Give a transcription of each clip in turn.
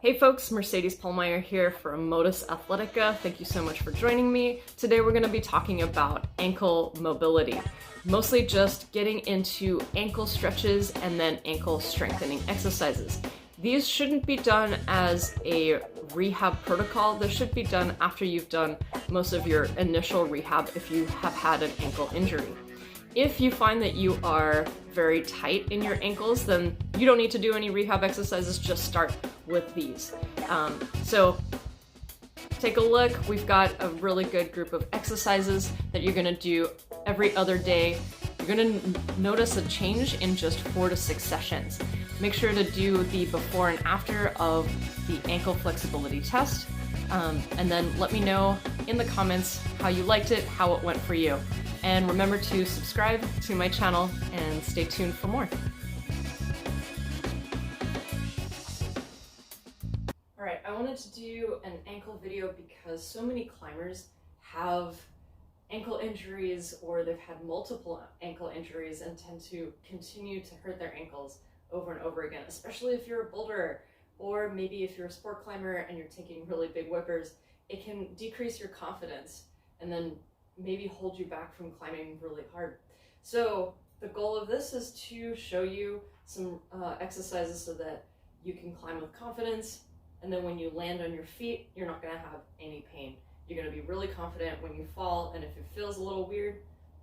Hey folks, Mercedes Pallmeyer here from Modus Athletica. Thank you so much for joining me. Today we're going to be talking about ankle mobility, mostly just getting into ankle stretches and then ankle strengthening exercises. These shouldn't be done as a rehab protocol. This should be done after you've done most of your initial rehab if you have had an ankle injury. If you find that you are very tight in your ankles, then you don't need to do any rehab exercises, just start with these. So take a look, we've got a really good group of exercises that you're gonna do every other day. You're gonna notice a change in just 4 to 6 sessions. Make sure to do the before and after of the ankle flexibility test, and then let me know in the comments how you liked it, how it went for you. And remember to subscribe to my channel and stay tuned for more. Alright, I wanted to do an ankle video because so many climbers have ankle injuries or they've had multiple ankle injuries and tend to continue to hurt their ankles over and over again, especially if you're a boulderer or maybe if you're a sport climber and you're taking really big whippers. It can decrease your confidence and then maybe hold you back from climbing really hard. So the goal of this is to show you some exercises so that you can climb with confidence, and then when you land on your feet, you're not going to have any pain. You're going to be really confident when you fall, and if it feels a little weird,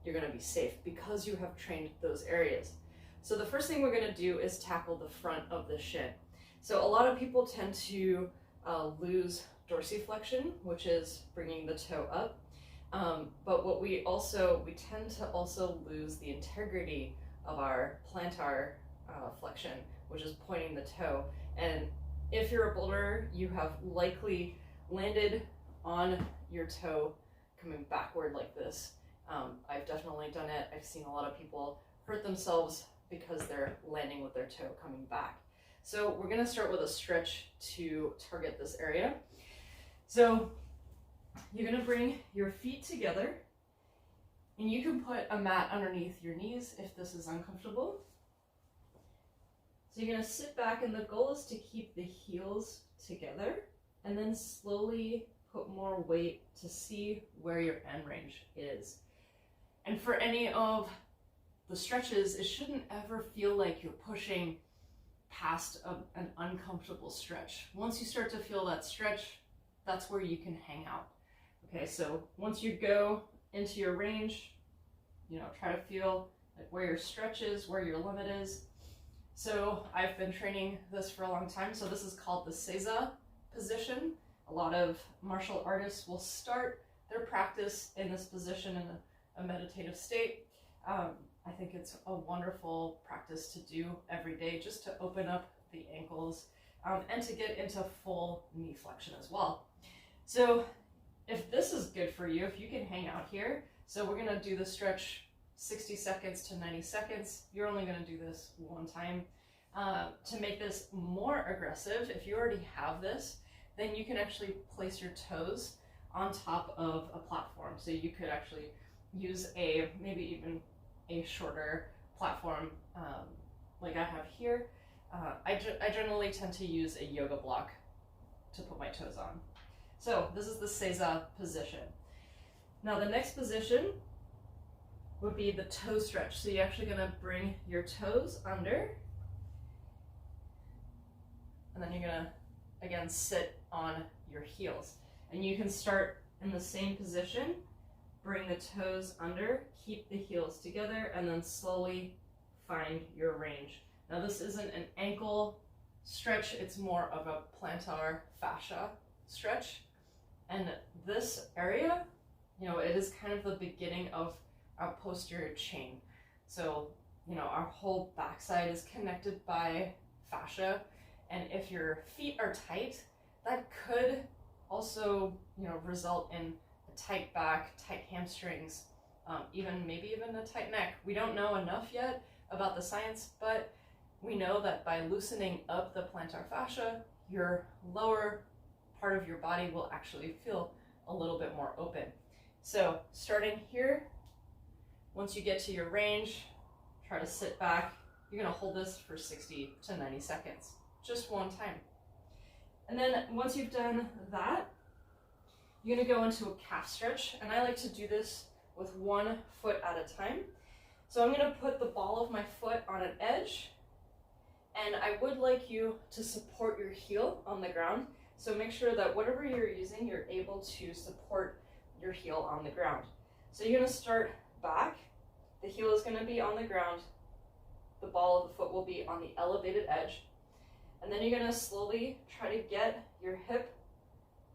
you're going to be safe because you have trained those areas. So the first thing we're going to do is tackle the front of the shin. So a lot of people tend to lose dorsiflexion, which is bringing the toe up. But what we tend to also lose the integrity of our plantar flexion, which is pointing the toe. And if you're a boulderer, you have likely landed on your toe coming backward like this. I've definitely done it. I've seen a lot of people hurt themselves because they're landing with their toe coming back. So we're going to start with a stretch to target this area. So you're going to bring your feet together, and you can put a mat underneath your knees if this is uncomfortable. So you're going to sit back, and the goal is to keep the heels together and then slowly put more weight to see where your end range is. And for any of the stretches, it shouldn't ever feel like you're pushing past an uncomfortable stretch. Once you start to feel that stretch, that's where you can hang out. Okay, so once you go into your range, try to feel like where your stretch is, where your limit is. So I've been training this for a long time. So this is called the Seiza position. A lot of martial artists will start their practice in this position in a meditative state. I think it's a wonderful practice to do every day just to open up the ankles and to get into full knee flexion as well. So if this is good for you, if you can hang out here, so we're going to do the stretch 60 seconds to 90 seconds. You're only going to do this one time. To make this more aggressive, if you already have this, then you can actually place your toes on top of a platform. So you could actually use maybe even a shorter platform like I have here. I generally tend to use a yoga block to put my toes on. So this is the Seiza position. Now the next position would be the toe stretch. So you're actually going to bring your toes under, and then you're going to, again, sit on your heels. And you can start in the same position, bring the toes under, keep the heels together, and then slowly find your range. Now this isn't an ankle stretch, it's more of a plantar fascia stretch. And this area, it is kind of the beginning of our posterior chain. So, our whole backside is connected by fascia. And if your feet are tight, that could also, result in a tight back, tight hamstrings, maybe even a tight neck. We don't know enough yet about the science, but we know that by loosening up the plantar fascia, your lower part of your body will actually feel a little bit more open. So starting here, once you get to your range, try to sit back. You're going to hold this for 60 to 90 seconds, just one time. And then once you've done that, you're gonna go into a calf stretch, and I like to do this with 1 foot at a time. So I'm gonna put the ball of my foot on an edge, and I would like you to support your heel on the ground. So make sure that whatever you're using, you're able to support your heel on the ground. So you're gonna start back, the heel is gonna be on the ground, the ball of the foot will be on the elevated edge, and then you're gonna slowly try to get your hip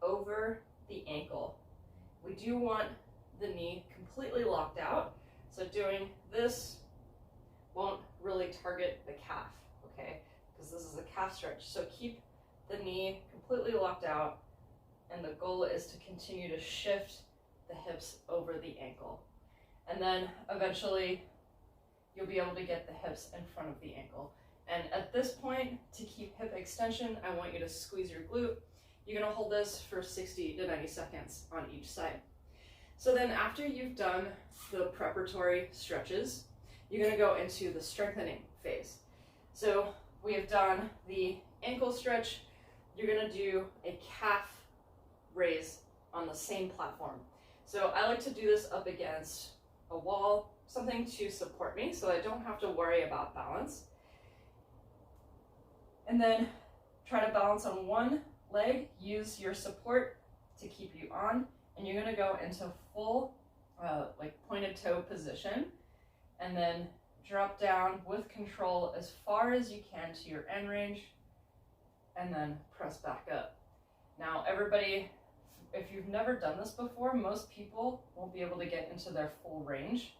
over the ankle. We do want the knee completely locked out, so doing this won't really target the calf, okay? Because this is a calf stretch. So keep the knee completely locked out, and the goal is to continue to shift the hips over the ankle. And then eventually you'll be able to get the hips in front of the ankle. And at this point, to keep hip extension, I want you to squeeze your glute. You're gonna hold this for 60 to 90 seconds on each side. So then after you've done the preparatory stretches, you're gonna go into the strengthening phase. So we have done the ankle stretch. You're gonna do a calf raise on the same platform. So I like to do this up against a wall, something to support me so I don't have to worry about balance. And then try to balance on one leg, use your support to keep you on, and you're gonna go into full like pointed toe position, and then drop down with control as far as you can to your end range, and then press back up. Now everybody, if you've never done this before, most people won't be able to get into their full range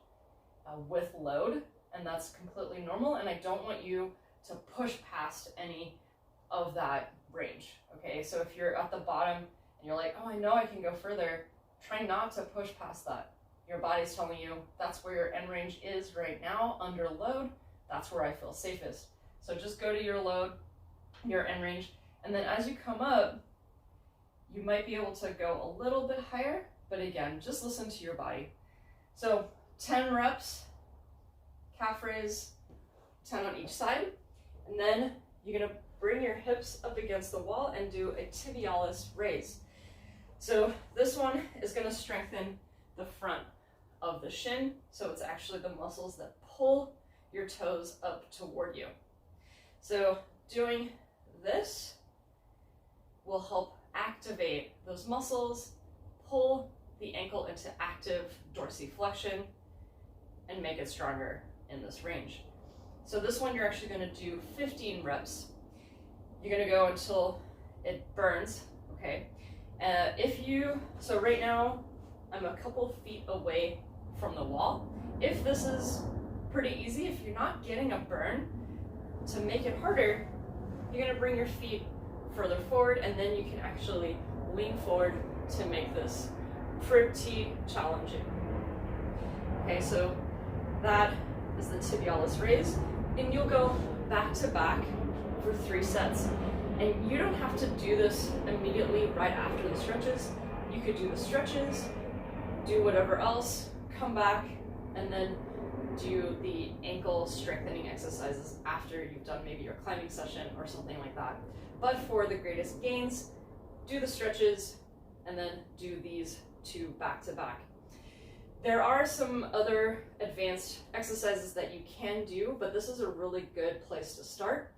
with load, and that's completely normal, and I don't want you to push past any of that range, okay? So if you're at the bottom and you're like, oh, I know I can go further, try not to push past that. Your body's telling you that's where your end range is right now, under load, that's where I feel safest. So just go to your load, your end range, and then as you come up, you might be able to go a little bit higher, but again, just listen to your body. So 10 reps, calf raise, 10 on each side, and then you're gonna bring your hips up against the wall and do a tibialis raise. So this one is gonna strengthen the front of the shin, so it's actually the muscles that pull your toes up toward you. So doing this will help activate those muscles, pull the ankle into active dorsiflexion, and make it stronger in this range. So this one you're actually gonna do 15 reps. You're gonna go until it burns, okay? So right now, I'm a couple feet away from the wall. If this is pretty easy, if you're not getting a burn, to make it harder, you're gonna bring your feet further forward, and then you can actually lean forward to make this pretty challenging. Okay, so that is the tibialis raise, and you'll go back to back for 3 sets. And you don't have to do this immediately right after the stretches. You could do the stretches, do whatever else, come back, and then do the ankle strengthening exercises after you've done maybe your climbing session or something like that. But for the greatest gains, do the stretches and then do these 2 back to back. There are some other advanced exercises that you can do, but this is a really good place to start.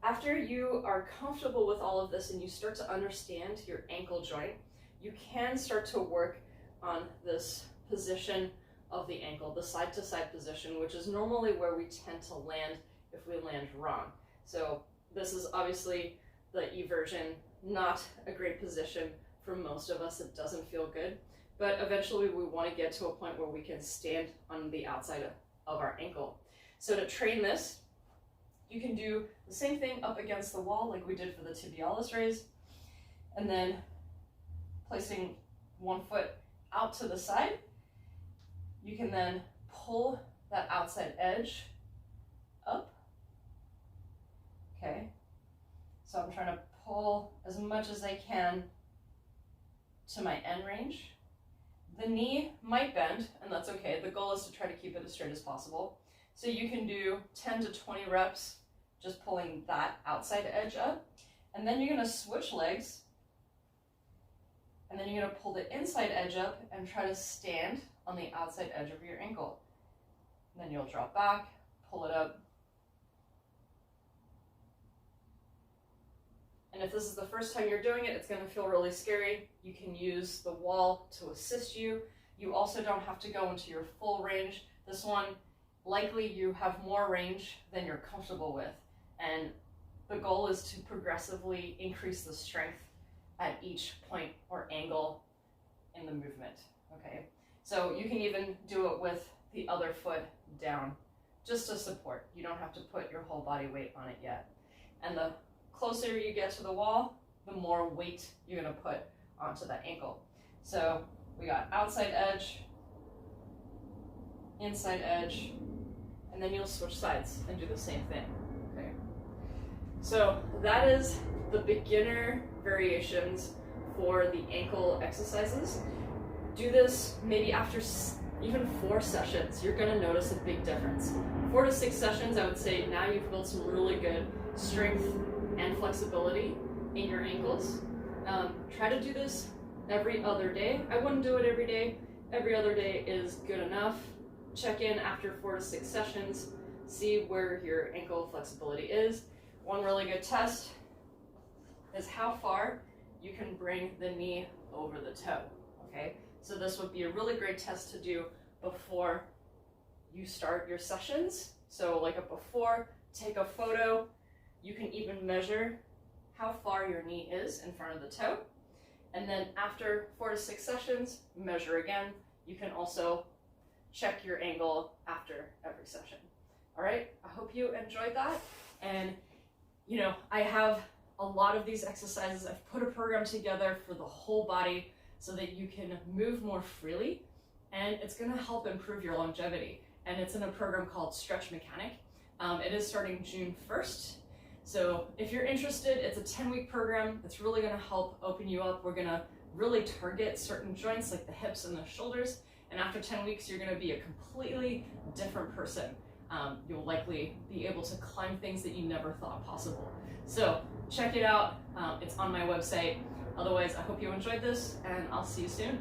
After you are comfortable with all of this and you start to understand your ankle joint, you can start to work on this position of the ankle, the side-to-side position, which is normally where we tend to land if we land wrong. So this is obviously the eversion, not a great position for most of us. It doesn't feel good, but eventually we want to get to a point where we can stand on the outside of our ankle. So to train this, you can do the same thing up against the wall like we did for the tibialis raise, and then placing one foot out to the side. You can then pull that outside edge up. Okay, so I'm trying to pull as much as I can to my end range. The knee might bend, and that's okay. The goal is to try to keep it as straight as possible. So you can do 10 to 20 reps just pulling that outside edge up, And then you're gonna switch legs, and then you're gonna pull the inside edge up and try to stand on the outside edge of your ankle. And then you'll drop back, pull it up. And if this is the first time you're doing it, it's gonna feel really scary. You can use the wall to assist you. You also don't have to go into your full range. This one, likely you have more range than you're comfortable with. And the goal is to progressively increase the strength at each point or angle in the movement, okay? So you can even do it with the other foot down, just to support. You don't have to put your whole body weight on it yet. And the closer you get to the wall, the more weight you're gonna put onto that ankle. So we got outside edge, inside edge, and then you'll switch sides and do the same thing, okay? So that is the beginner variations for the ankle exercises. Do this maybe after even 4 sessions. You're gonna notice a big difference. 4 to 6 sessions, I would say now you've built some really good strength and flexibility in your ankles. Try to do this every other day. I wouldn't do it every day. Every other day is good enough. Check in after 4 to 6 sessions, see where your ankle flexibility is. One really good test is how far you can bring the knee over the toe, okay? So this would be a really great test to do before you start your sessions. So like a before, take a photo. You can even measure how far your knee is in front of the toe. And then after 4 to 6 sessions, measure again. You can also check your angle after every session. All right, I hope you enjoyed that. And you know, I have a lot of these exercises. I've put a program together for the whole body so that you can move more freely, and it's gonna help improve your longevity. And it's in a program called Stretch Mechanic. It is starting June 1st. So if you're interested, it's a 10-week program. It's really gonna help open you up. We're gonna really target certain joints like the hips and the shoulders. And after 10 weeks, you're gonna be a completely different person. You'll likely be able to climb things that you never thought possible. So check it out. It's on my website. Otherwise, I hope you enjoyed this, and I'll see you soon.